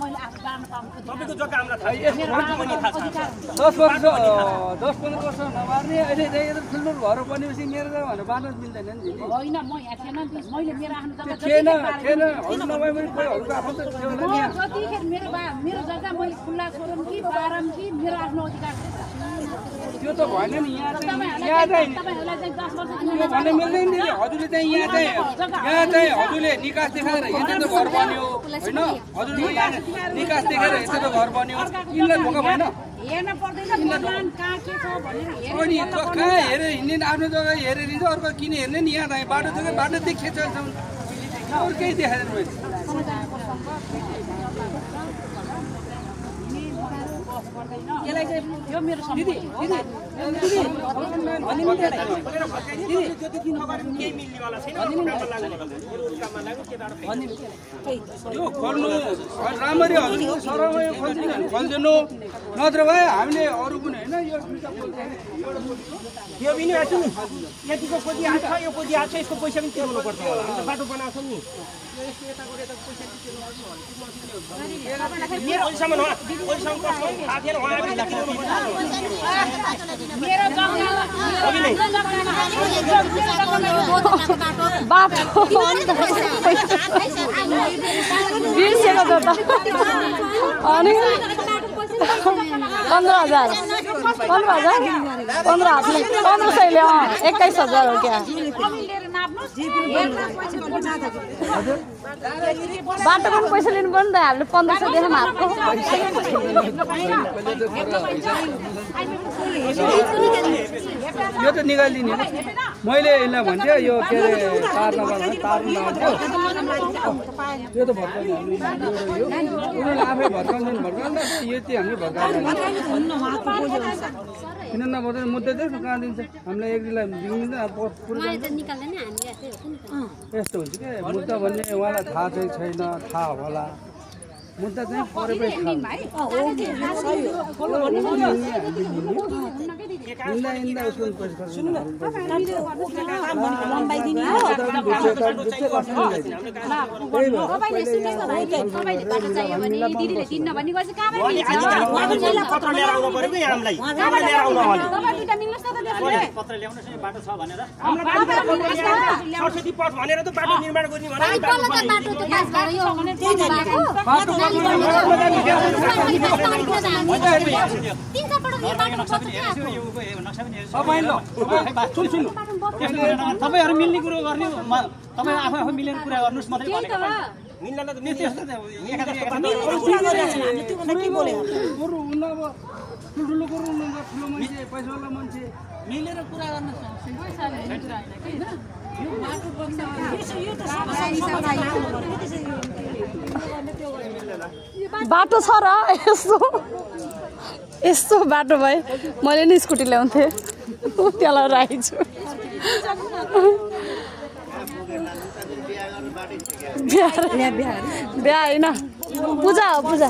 मैले आफू जान पाउनु तपाईको जग्गा हामीलाई थाहा छ 10-15 वर्ष नमार्ने अहिले चाहिँ यता ठुल्ठुलो घर बनेपछि मेरो जग्गा भनेर बाँड्न मिल्दैन नि दिदी होइन म यहाँ थिएन नि मैले मेरो आफ्नो जग्गा थिएन अरू नभए पनि कोहीहरूको आफ्नो त थियो होला नि जतिखेर मेरो जग्गा मैले खुल्ला छोडौँ कि बारम कि मेरो आफ्नो अधिकार त्यो त भएन नि यहाँ चाहिँ तपाईहरुलाई चाहिँ 10 वर्ष यो भन्ने मिल्दैन नि हजुरले चाहिँ यहाँ चाहिँ हजुरले निकास देखाएर यता त घर बन्यो हैन हजुरले निकास देखाएर यता त घर बन्यो यिनलाई धोका भएन हेर्न पर्दैन प्लान कहाँ के छ भनेर अनि कहाँ हेरेर हिँड्ने आफ्नो जग्गा हेरेर हिँड्छ अर्को किन हेर्ने नि यहाँ चाहिँ बाटो देखेछ अरू केही देखाएन मैले यसलाई चाहिँ यो मेरो दिदी यो खोल्नु राम्ररी हजुरको सरमै खोलिदिनु नत्र भए हामीले अरू पनि होइन यो पनि आछु नि यतिको पुँजी आछ यो पुँजी आछ यसको पैसा पनि तिर्नु पर्छ होला हामी त बाटो बनाएको नि ओइसम्म थाहा थिएन उहाँ बाटो बिर्सेको त अनि 15,000 1500 ले 21,000 हो क्या बाटो पनि पैसा लिनु पर्यो नि त हामीले 1500 देखाउँ हातको यो त निकालिदिने मैले यसलाई भन्थ्यो यो के अरे तार नगर्नु लाग्थ्यो त्यो त भर्काउने उनीहरूले आफै भर्काउँदैन यो चाहिँ हामीले भर्काउँदैन किन नभर्दैन मुद्दा चाहिँ कहाँ दिन्छ हामीलाई एग्रीलाई दिँदैन यस्तो हुन्छ क्या मुद्दा भन्ने उहाँलाई थाहा चाहिँ छैन थाहा होला मुद्दा चाहिँ परेपछि हिँड्दा उसको पैसा पत्र ल्याएर आउनु पर्यो कि हामीलाई पत्र ल्याउनुहोस् न बाटो छ भनेर सरस्वती पथ भनेर त बाटो निर्माण गर्ने तपाईहरु मिल्ने कुरो गर्ने तपाई आफै मिलेर कुरा गर्नुस् मात्रै भनेको मिल्न त ठुलो मान्छे पैसावाला मान्छे मिलेर कुरा गर्न पैसाले कुरा हैन के बाटो छ र यस्तो बाटो भए मैले नि स्कुटी ल्याउँथे त्यसलाई राखेछु बिहा होइन पूजा हो पूजा